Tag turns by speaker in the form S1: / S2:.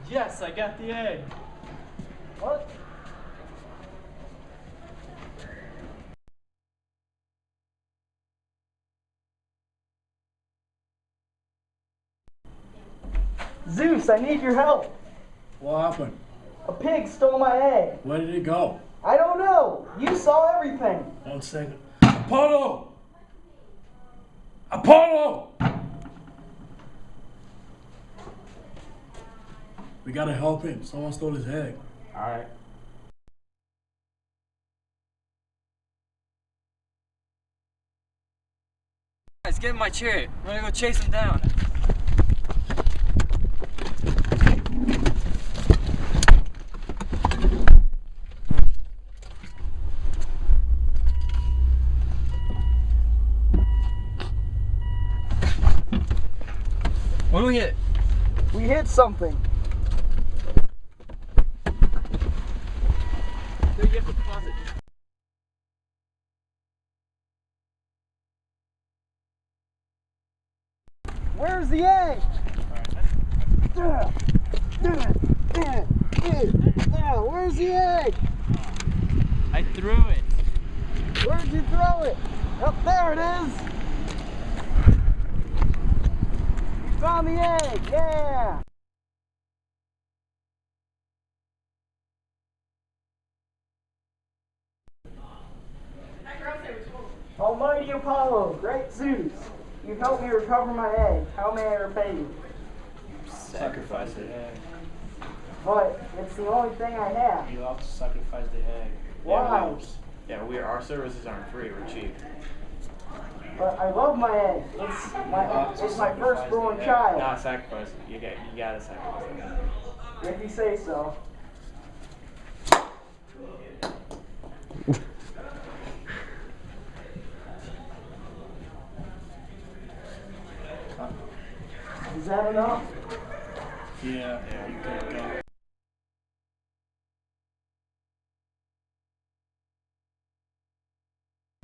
S1: Yes, I got the egg.
S2: What? Zeus, I need your help.
S3: What happened?
S2: A pig stole my egg.
S3: Where did it go?
S2: I don't know. You saw everything.
S3: 1 second. Apollo! Apollo! We gotta help him. Someone stole his egg.
S1: Alright.
S4: Guys, get in my chariot. I'm gonna go chase him down. What do we hit?
S2: We hit something.
S4: There, you have to pause it.
S2: Where's the egg? Where's the egg?
S4: I threw it.
S2: Where'd you throw it? Up there it is. You found the egg. Yeah. Almighty Apollo, great Zeus, you've helped me recover my egg. How may I repay you?
S1: Sacrifice the egg.
S2: But it's the only thing I have.
S1: You have to sacrifice the egg.
S2: Why?
S5: Yeah, our services aren't free. We're cheap.
S2: But I love my egg. It's my firstborn child.
S5: Not sacrifice it. You gotta sacrifice it.
S2: If you say so. Is that enough?
S3: Yeah, you could